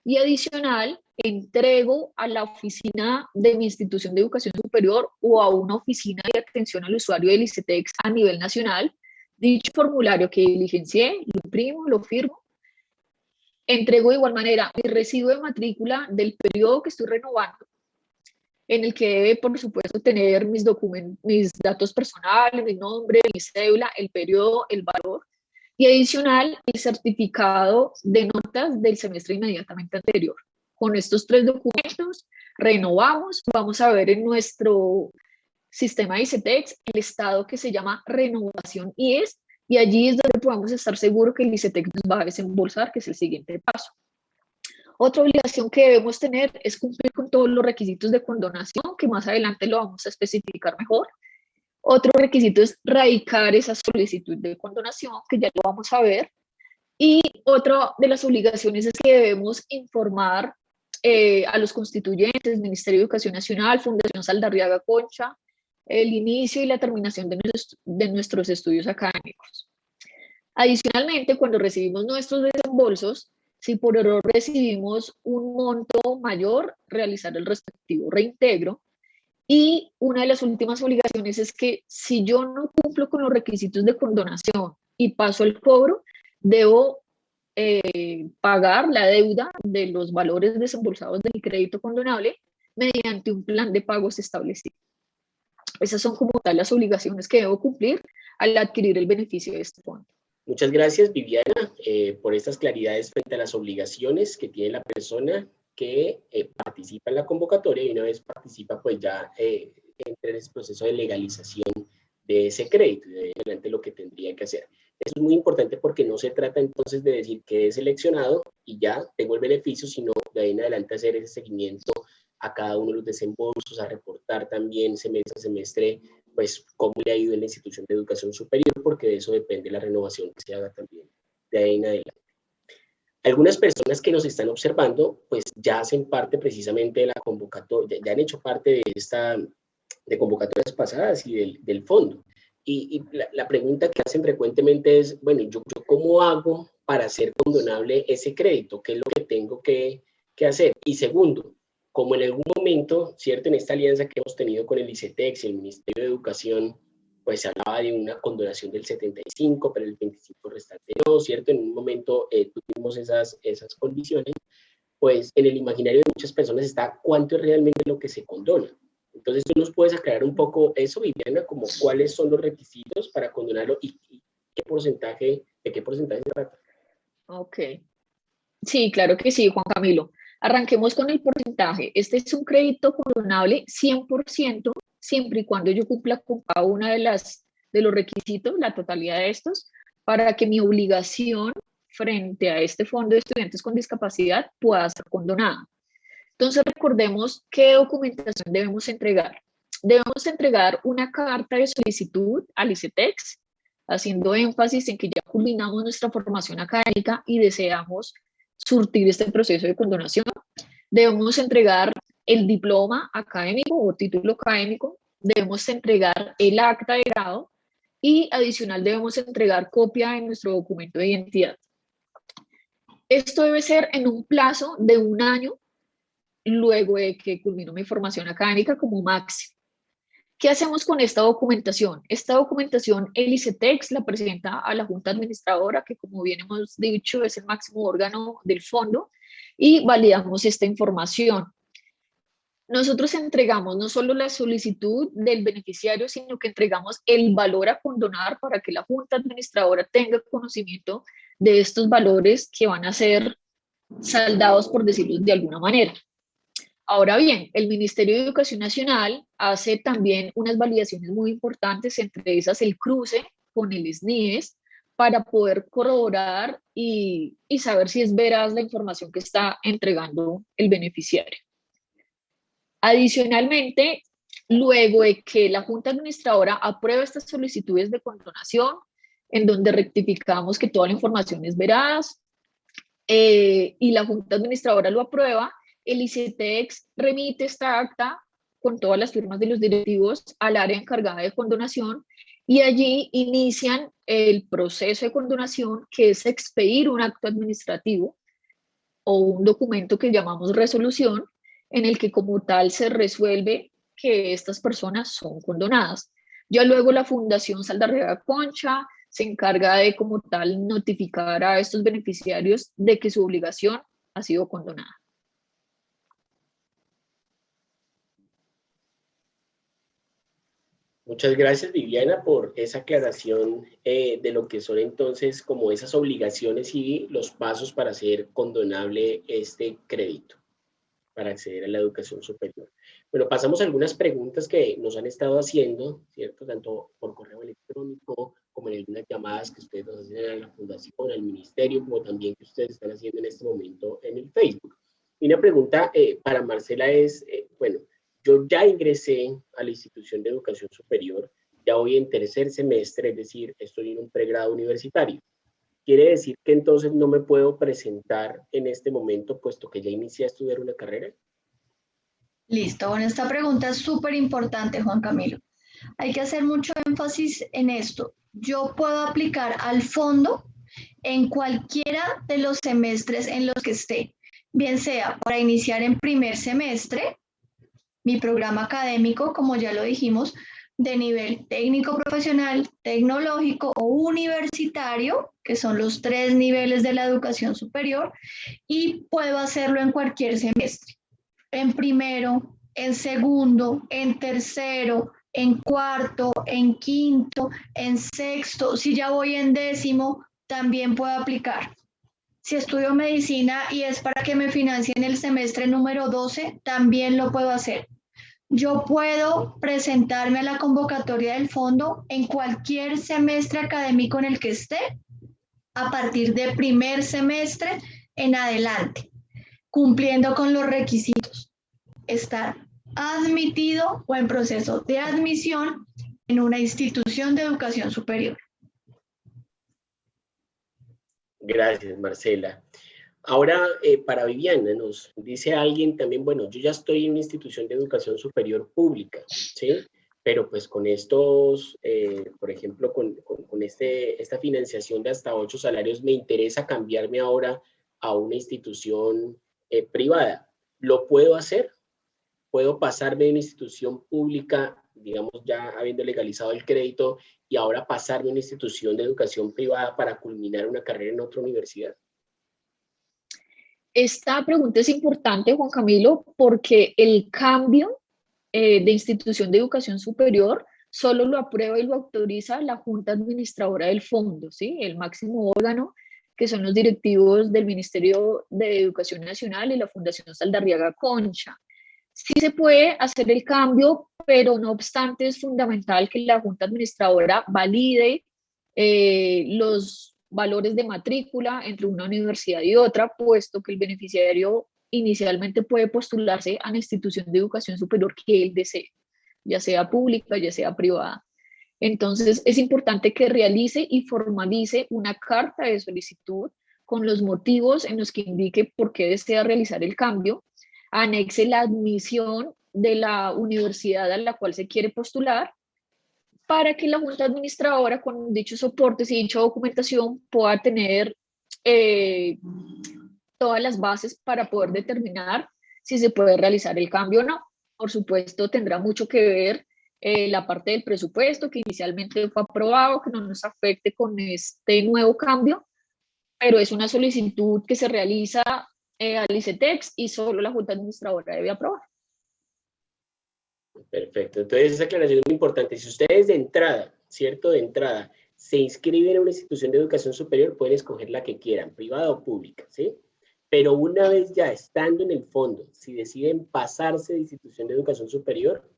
y adicional entrego a la oficina de mi institución de educación superior o a una oficina de atención al usuario del ICETEX a nivel nacional dicho formulario que diligencié, lo imprimo, lo firmo. Entrego de igual manera mi recibo de matrícula del periodo que estoy renovando, en el que debe, por supuesto, tener mis datos personales, mi nombre, mi cédula, el periodo, el valor, y adicional, el certificado de notas del semestre inmediatamente anterior. Con estos 3 documentos, renovamos, vamos a ver en nuestro sistema ICETEX el estado que se llama renovación IES, y allí es donde podemos estar seguros que el ICETEX nos va a desembolsar, que es el siguiente paso. Otra obligación que debemos tener es cumplir con todos los requisitos de condonación, que más adelante lo vamos a especificar mejor. Otro requisito es radicar esa solicitud de condonación, que ya lo vamos a ver. Y otra de las obligaciones es que debemos informar a los constituyentes, Ministerio de Educación Nacional, Fundación Saldarriaga Concha, el inicio y la terminación de nuestros estudios académicos. Adicionalmente, cuando recibimos nuestros desembolsos, si por error recibimos un monto mayor, realizar el respectivo reintegro. Y una de las últimas obligaciones es que si yo no cumplo con los requisitos de condonación y paso el cobro, debo pagar la deuda de los valores desembolsados de mi crédito condonable mediante un plan de pagos establecido. Esas son como tal las obligaciones que debo cumplir al adquirir el beneficio de este fondo. Muchas gracias, Viviana, por estas claridades frente a las obligaciones que tiene la persona que participa en la convocatoria y una vez participa, pues ya entra en ese proceso de legalización de ese crédito y de adelante lo que tendría que hacer. Eso es muy importante porque no se trata entonces de decir que he seleccionado y ya tengo el beneficio, sino de ahí en adelante hacer ese seguimiento a cada uno de los desembolsos, a reportar también semestre a semestre, pues cómo le ha ido en la institución de educación superior, porque de eso depende la renovación que se haga también de ahí en adelante. Algunas personas que nos están observando, pues ya hacen parte precisamente de la convocatoria, ya han hecho parte de convocatorias pasadas y del fondo. Y la pregunta que hacen frecuentemente es, bueno, ¿yo cómo hago para hacer condonable ese crédito? ¿Qué es lo que tengo que hacer? Y segundo, como en algún momento, ¿cierto? En esta alianza que hemos tenido con el ICETEX y el Ministerio de Educación, pues se hablaba de una condonación del 75, pero el 25 restante no, ¿cierto? En un momento tuvimos esas condiciones, pues en el imaginario de muchas personas está cuánto es realmente lo que se condona. Entonces, ¿tú nos puedes aclarar un poco eso, Viviana, como cuáles son los requisitos para condonarlo y de qué porcentaje se trata? Ok. Sí, claro que sí, Juan Camilo. Arranquemos con el porcentaje. Este es un crédito condonable 100%, siempre y cuando yo cumpla con cada una de los requisitos, la totalidad de estos, para que mi obligación frente a este fondo de estudiantes con discapacidad pueda ser condonada. Entonces, recordemos qué documentación debemos entregar. Debemos entregar una carta de solicitud al ICETEX, haciendo énfasis en que ya culminamos nuestra formación académica y deseamos surtir este proceso de condonación. Debemos entregar el diploma académico o título académico, debemos entregar el acta de grado y adicional debemos entregar copia de nuestro documento de identidad. Esto debe ser en un plazo de 1 año luego de que culmino mi formación académica como máximo. ¿Qué hacemos con esta documentación? Esta documentación el ICETEX la presenta a la Junta Administradora, que como bien hemos dicho es el máximo órgano del fondo, y validamos esta información. Nosotros entregamos no solo la solicitud del beneficiario, sino que entregamos el valor a condonar para que la Junta Administradora tenga conocimiento de estos valores que van a ser saldados, por decirlo de alguna manera. Ahora bien, el Ministerio de Educación Nacional hace también unas validaciones muy importantes, entre esas el cruce con el SNIES, para poder corroborar y saber si es veraz la información que está entregando el beneficiario. Adicionalmente, luego de que la Junta Administradora apruebe estas solicitudes de condonación, en donde rectificamos que toda la información es veraz, y la Junta Administradora lo aprueba, el ICETEX remite esta acta con todas las firmas de los directivos al área encargada de condonación y allí inician el proceso de condonación, que es expedir un acto administrativo o un documento que llamamos resolución, en el que como tal se resuelve que estas personas son condonadas. Ya luego la Fundación Saldarriaga Concha se encarga de como tal notificar a estos beneficiarios de que su obligación ha sido condonada. Muchas gracias, Viviana, por esa aclaración de lo que son entonces como esas obligaciones y los pasos para hacer condonable este crédito, para acceder a la educación superior. Bueno, pasamos a algunas preguntas que nos han estado haciendo, ¿cierto? Tanto por correo electrónico como en algunas llamadas que ustedes nos hacen a la Fundación, al Ministerio, como también que ustedes están haciendo en este momento en el Facebook. Y una pregunta para Marcela es, bueno, yo ya ingresé a la institución de educación superior, ya voy en 3er semestre, es decir, estoy en un pregrado universitario. ¿Quiere decir que entonces no me puedo presentar en este momento, puesto que ya inicié a estudiar una carrera? Listo, bueno, esta pregunta es súper importante, Juan Camilo. Hay que hacer mucho énfasis en esto. Yo puedo aplicar al fondo en cualquiera de los semestres en los que esté, bien sea para iniciar en primer semestre, mi programa académico, como ya lo dijimos, de nivel técnico profesional, tecnológico o universitario, que son los 3 niveles de la educación superior, y puedo hacerlo en cualquier semestre, en primero, en segundo, en tercero, en cuarto, en quinto, en sexto. Si ya voy en 10º, también puedo aplicar. Si estudio medicina y es para que me financien el semestre número 12, también lo puedo hacer. Yo puedo presentarme a la convocatoria del fondo en cualquier semestre académico en el que esté, a partir de primer semestre en adelante, cumpliendo con los requisitos. Estar admitido o en proceso de admisión en una institución de educación superior. Gracias, Marcela. Ahora, para Viviana, nos dice alguien también, bueno, yo ya estoy en una institución de educación superior pública, ¿sí? pero pues con estos, por ejemplo, con esta financiación de hasta 8 salarios, me interesa cambiarme ahora a una institución privada. ¿Lo puedo hacer? ¿Puedo pasarme de una institución pública, digamos, ya habiendo legalizado el crédito, y ahora pasarme a una institución de educación privada para culminar una carrera en otra universidad? Esta pregunta es importante, Juan Camilo, porque el cambio de institución de educación superior solo lo aprueba y lo autoriza la Junta Administradora del Fondo, ¿sí? El máximo órgano, que son los directivos del Ministerio de Educación Nacional y la Fundación Saldarriaga Concha. Sí se puede hacer el cambio, pero no obstante es fundamental que la Junta Administradora valide los valores de matrícula entre una universidad y otra, puesto que el beneficiario inicialmente puede postularse a la institución de educación superior que él desee, ya sea pública, ya sea privada. Entonces, es importante que realice y formalice una carta de solicitud con los motivos en los que indique por qué desea realizar el cambio, anexe la admisión de la universidad a la cual se quiere postular, para que la Junta Administradora, con dichos soportes y dicha documentación, pueda tener todas las bases para poder determinar si se puede realizar el cambio o no. Por supuesto, tendrá mucho que ver la parte del presupuesto que inicialmente fue aprobado, que no nos afecte con este nuevo cambio, pero es una solicitud que se realiza al ICETEX y solo la Junta Administradora debe aprobar. Perfecto. Entonces, esa aclaración es muy importante. Si ustedes de entrada, ¿cierto? De entrada, se inscriben en una institución de educación superior, pueden escoger la que quieran, privada o pública, ¿sí? Pero una vez ya estando en el fondo, si deciden pasarse de institución de educación superior,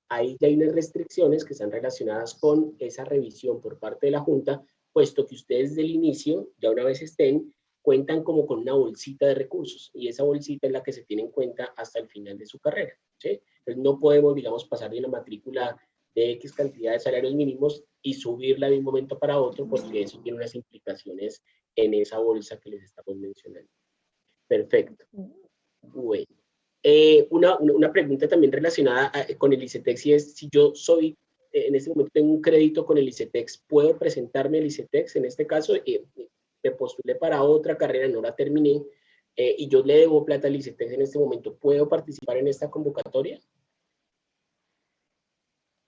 ahí ya hay unas restricciones que están relacionadas con esa revisión por parte de la Junta, puesto que ustedes del inicio, ya una vez estén, cuentan como con una bolsita de recursos, y esa bolsita es la que se tiene en cuenta hasta el final de su carrera, ¿sí? Entonces no podemos, digamos, pasar de una matrícula de X cantidad de salarios mínimos y subirla de un momento para otro, porque eso tiene unas implicaciones en esa bolsa que les estamos mencionando. Perfecto. Bueno. Una pregunta también relacionada con el ICETEX, y es, si yo soy, en este momento tengo un crédito con el ICETEX, ¿puedo presentarme al ICETEX? En este caso, me postulé para otra carrera, no la terminé, y yo le debo plata al ICETEX en este momento, ¿puedo participar en esta convocatoria?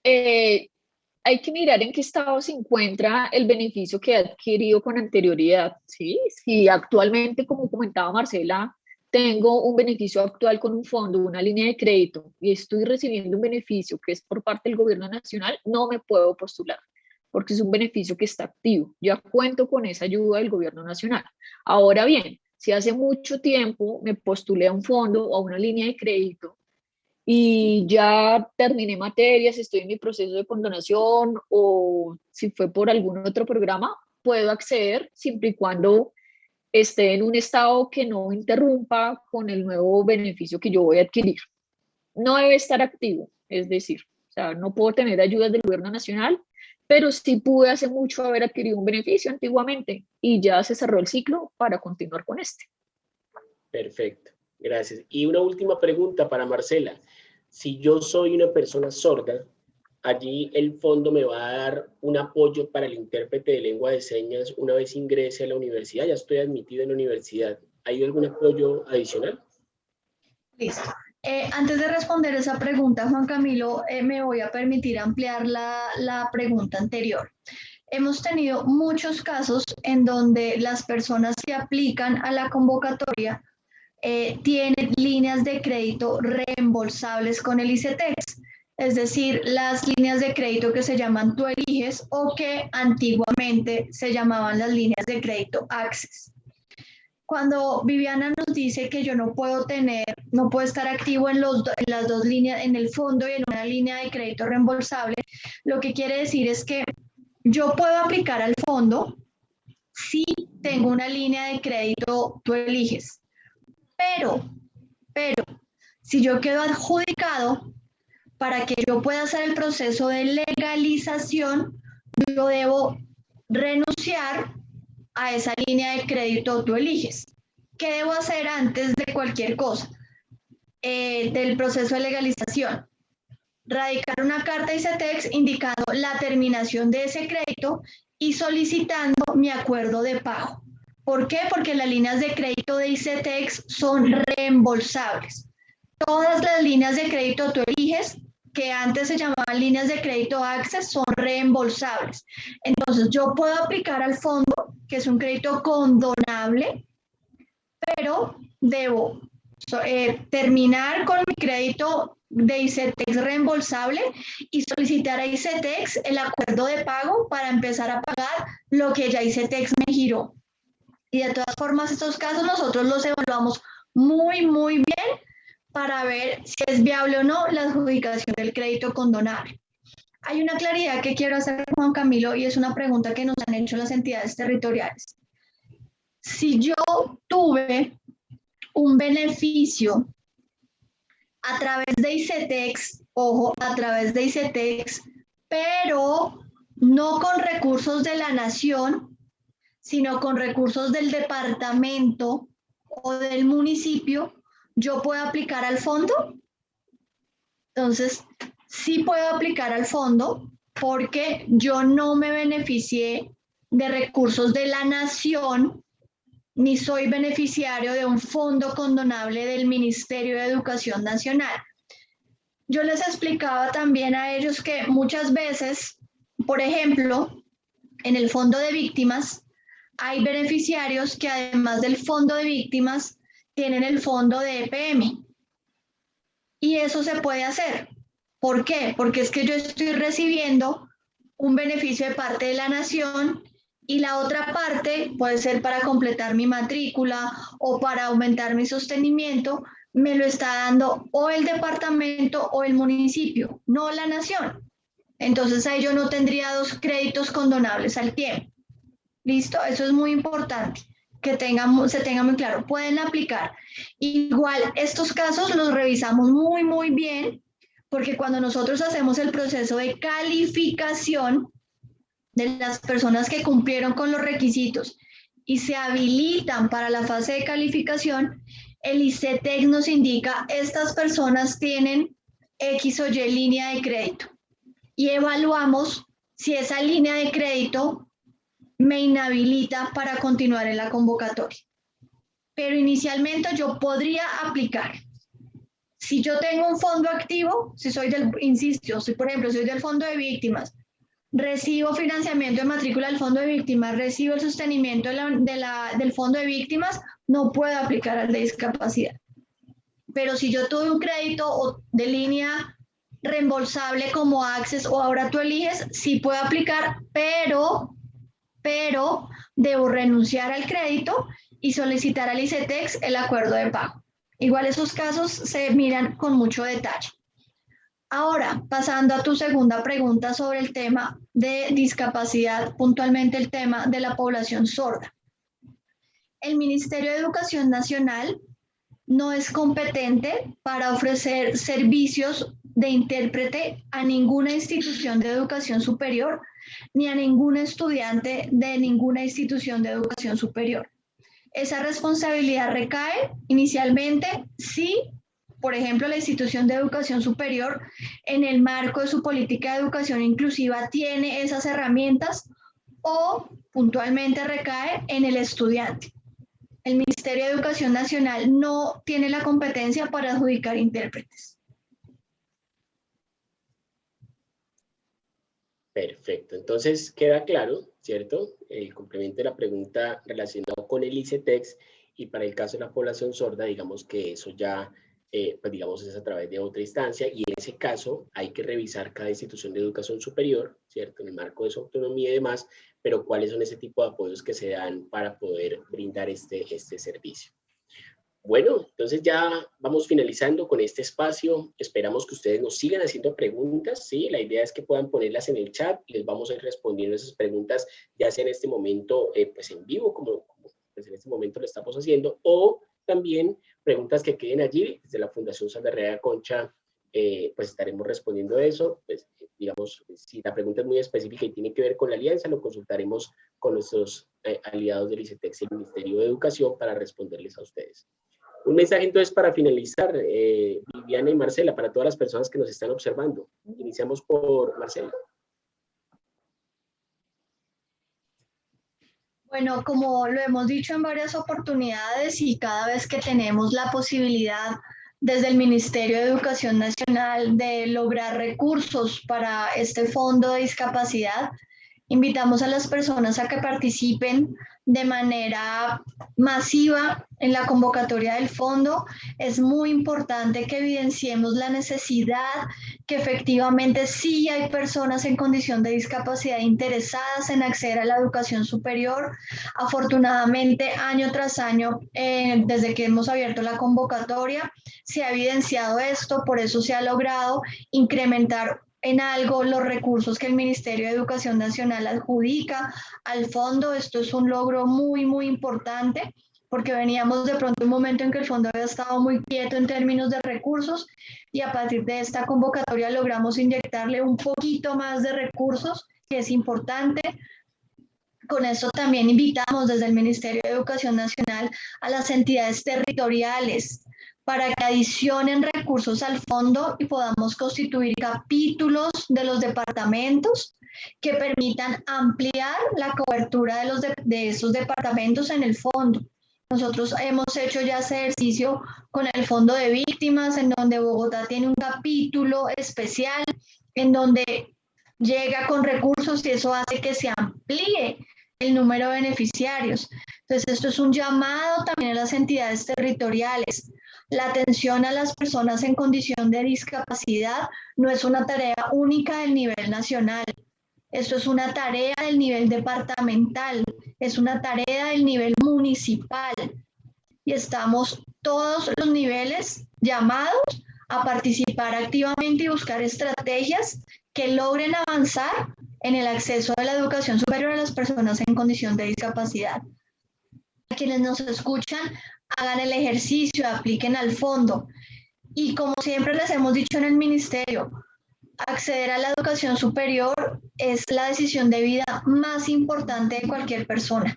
Hay que mirar en qué estado se encuentra el beneficio que ha adquirido con anterioridad, ¿sí? Si actualmente, como comentaba Marcela, tengo un beneficio actual con un fondo, una línea de crédito, y estoy recibiendo un beneficio que es por parte del gobierno nacional, no me puedo postular, porque es un beneficio que está activo. Ya cuento con esa ayuda del gobierno nacional. Ahora bien, si hace mucho tiempo me postulé a un fondo o a una línea de crédito, y ya terminé materias, estoy en mi proceso de condonación, o si fue por algún otro programa, puedo acceder siempre y cuando esté en un estado que no interrumpa con el nuevo beneficio que yo voy a adquirir. No debe estar activo, es decir, o sea, no puedo tener ayudas del gobierno nacional, pero sí pude hace mucho haber adquirido un beneficio antiguamente y ya se cerró el ciclo para continuar con este. Perfecto, gracias. Y una última pregunta para Marcela. Si yo soy una persona sorda, allí el fondo me va a dar un apoyo para el intérprete de lengua de señas una vez ingrese a la universidad, ya estoy admitido en la universidad. ¿Hay algún apoyo adicional? Listo. Antes de responder esa pregunta, Juan Camilo, me voy a permitir ampliar la pregunta anterior. Hemos tenido muchos casos en donde las personas que aplican a la convocatoria tienen líneas de crédito reembolsables con el ICETEX, es decir, las líneas de crédito que se llaman Tú Eliges o que antiguamente se llamaban las líneas de crédito Access. Cuando Viviana nos dice que yo no puedo estar activo en las dos líneas, en el fondo y en una línea de crédito reembolsable, lo que quiere decir es que yo puedo aplicar al fondo si tengo una línea de crédito Tú Eliges. Pero, si yo quedo adjudicado, para que yo pueda hacer el proceso de legalización, yo debo renunciar a esa línea de crédito Tú Eliges. ¿Qué debo hacer antes de cualquier cosa del proceso de legalización? radicar una carta a ICETEX indicando la terminación de ese crédito y solicitando mi acuerdo de pago. ¿Por qué? Porque las líneas de crédito de ICETEX son reembolsables. Todas las líneas de crédito tú eliges, que antes se llamaban líneas de crédito Access, son reembolsables. Entonces, yo puedo aplicar al fondo, que es un crédito condonable, pero debo terminar con mi crédito de ICETEX reembolsable y solicitar a ICETEX el acuerdo de pago para empezar a pagar lo que ya ICETEX me giró. Y de todas formas, estos casos nosotros los evaluamos muy bien para ver si es viable o no la adjudicación del crédito condonable. Hay una claridad que quiero hacer, Juan Camilo, y es una pregunta que nos han hecho las entidades territoriales. Si yo tuve un beneficio a través de ICETEX, ojo, a través de ICETEX, pero no con recursos de la nación, sino con recursos del departamento o del municipio, ¿yo puedo aplicar al fondo? Entonces, sí puedo aplicar al fondo porque yo no me beneficié de recursos de la nación ni soy beneficiario de un fondo condonable del Ministerio de Educación Nacional. Yo les explicaba también a ellos que muchas veces, por ejemplo, en el fondo de víctimas, hay beneficiarios que además del fondo de víctimas tienen el fondo de EPM. Y eso se puede hacer. ¿Por qué? Porque es que yo estoy recibiendo un beneficio de parte de la nación y la otra parte puede ser para completar mi matrícula o para aumentar mi sostenimiento, me lo está dando o el departamento o el municipio, no la nación. Entonces ahí yo no tendría dos créditos condonables al tiempo. ¿Listo? Eso es muy importante que se tenga muy claro. Pueden aplicar. Igual, estos casos los revisamos muy bien, porque cuando nosotros hacemos el proceso de calificación de las personas que cumplieron con los requisitos y se habilitan para la fase de calificación, el ICETEX nos indica, estas personas tienen X o Y línea de crédito. Y evaluamos si esa línea de crédito me inhabilita para continuar en la convocatoria. Pero inicialmente yo podría aplicar. Si yo tengo un fondo activo, si soy del, insisto, si por ejemplo soy del fondo de víctimas, recibo financiamiento de matrícula del fondo de víctimas, recibo el sostenimiento del fondo de víctimas, no puedo aplicar al de discapacidad. Pero si yo tuve un crédito de línea reembolsable como Access o ahora tú eliges, sí puedo aplicar, pero debo renunciar al crédito y solicitar al ICETEX el acuerdo de pago. Igual esos casos se miran con mucho detalle. Ahora, pasando a tu segunda pregunta sobre el tema de discapacidad, puntualmente el tema de la población sorda. El Ministerio de Educación Nacional no es competente para ofrecer servicios de intérprete a ninguna institución de educación superior ni a ningún estudiante de ninguna institución de educación superior. Esa responsabilidad recae inicialmente si, por ejemplo, la institución de educación superior, en el marco de su política de educación inclusiva, tiene esas herramientas o puntualmente recae en el estudiante. El Ministerio de Educación Nacional no tiene la competencia para adjudicar intérpretes. Perfecto, entonces queda claro, ¿cierto? El complemento de la pregunta relacionado con el ICETEX y para el caso de la población sorda, digamos que eso ya, pues digamos, es a través de otra instancia y en ese caso hay que revisar cada institución de educación superior, ¿cierto? En el marco de su autonomía y demás, pero cuáles son ese tipo de apoyos que se dan para poder brindar este servicio. Bueno, entonces ya vamos finalizando con este espacio. Esperamos que ustedes nos sigan haciendo preguntas, ¿sí? La idea es que puedan ponerlas en el chat y les vamos a ir respondiendo esas preguntas, ya sea en este momento, pues en vivo, como pues en este momento lo estamos haciendo, o también preguntas que queden allí desde la Fundación Saldarriaga Concha, pues estaremos respondiendo eso. Pues, digamos, si la pregunta es muy específica y tiene que ver con la alianza, lo consultaremos con nuestros aliados del ICETEX y el Ministerio de Educación para responderles a ustedes. Un mensaje entonces para finalizar, Viviana y Marcela, para todas las personas que nos están observando. Iniciamos por Marcela. Bueno, como lo hemos dicho en varias oportunidades y cada vez que tenemos la posibilidad desde el Ministerio de Educación Nacional de lograr recursos para este fondo de discapacidad, invitamos a las personas a que participen de manera masiva en la convocatoria del fondo. Es muy importante que evidenciemos la necesidad, que efectivamente sí hay personas en condición de discapacidad interesadas en acceder a la educación superior. Afortunadamente, año tras año, desde que hemos abierto la convocatoria, se ha evidenciado esto, por eso se ha logrado incrementar en algo los recursos que el Ministerio de Educación Nacional adjudica al fondo. Esto es un logro muy, muy importante, porque veníamos de pronto un momento en que el fondo había estado muy quieto en términos de recursos, y a partir de esta convocatoria logramos inyectarle un poquito más de recursos, que es importante. Con eso también invitamos desde el Ministerio de Educación Nacional a las entidades territoriales para que adicionen recursos al fondo y podamos constituir capítulos de los departamentos que permitan ampliar la cobertura de esos departamentos en el fondo. Nosotros hemos hecho ya ese ejercicio con el Fondo de Víctimas, en donde Bogotá tiene un capítulo especial, en donde llega con recursos y eso hace que se amplíe el número de beneficiarios. Entonces, esto es un llamado también a las entidades territoriales. La atención a las personas en condición de discapacidad no es una tarea única del nivel nacional. Esto es una tarea del nivel departamental, es una tarea del nivel municipal. Y estamos todos los niveles llamados a participar activamente y buscar estrategias que logren avanzar en el acceso a la educación superior a las personas en condición de discapacidad. A quienes nos escuchan, hagan el ejercicio, apliquen al fondo. Y como siempre les hemos dicho en el ministerio, acceder a la educación superior es la decisión de vida más importante de cualquier persona.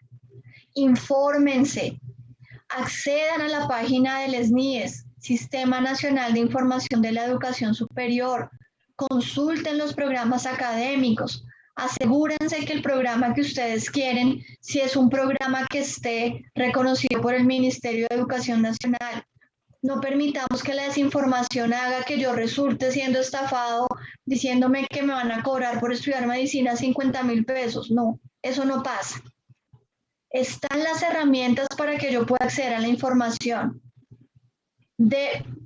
Infórmense, accedan a la página del SNIES, Sistema Nacional de Información de la Educación Superior, consulten los programas académicos, asegúrense que el programa que ustedes quieren, si es un programa que esté reconocido por el Ministerio de Educación Nacional. No permitamos que la desinformación haga que yo resulte siendo estafado diciéndome que me van a cobrar por estudiar medicina 50.000 pesos. No, eso no pasa. Están las herramientas para que yo pueda acceder a la información.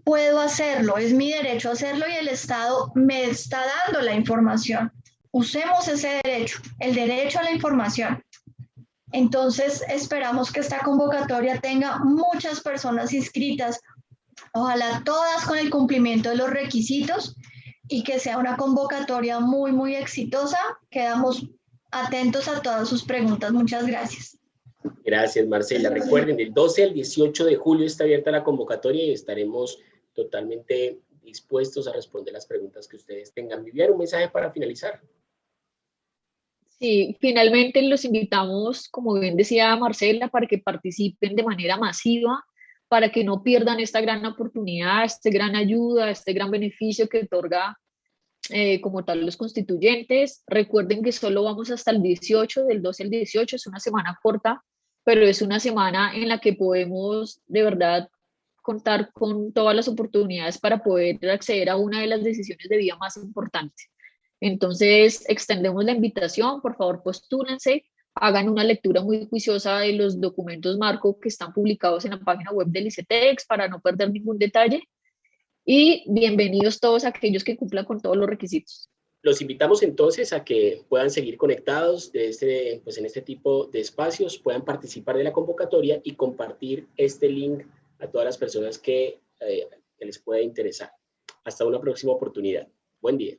Puedo hacerlo, es mi derecho a hacerlo y el Estado me está dando la información. Usemos ese derecho, el derecho a la información. Entonces, esperamos que esta convocatoria tenga muchas personas inscritas, ojalá todas con el cumplimiento de los requisitos, y que sea una convocatoria muy, muy exitosa. Quedamos atentos a todas sus preguntas. Muchas gracias. Gracias, Marcela. Recuerden, del 12 al 18 de julio está abierta la convocatoria y estaremos totalmente dispuestos a responder las preguntas que ustedes tengan. Viviana, un mensaje para finalizar. Sí, finalmente los invitamos, como bien decía Marcela, para que participen de manera masiva, para que no pierdan esta gran oportunidad, esta gran ayuda, este gran beneficio que otorga como tal los constituyentes. Recuerden que solo vamos hasta el 18, del 12 al 18, es una semana corta, pero es una semana en la que podemos de verdad contar con todas las oportunidades para poder acceder a una de las decisiones de vida más importantes. Entonces, extendemos la invitación, por favor, postúlense, hagan una lectura muy juiciosa de los documentos marco que están publicados en la página web del ICETEX para no perder ningún detalle. Y bienvenidos todos aquellos que cumplan con todos los requisitos. Los invitamos entonces a que puedan seguir conectados pues en este tipo de espacios, puedan participar de la convocatoria y compartir este link a todas las personas que les pueda interesar. Hasta una próxima oportunidad. Buen día.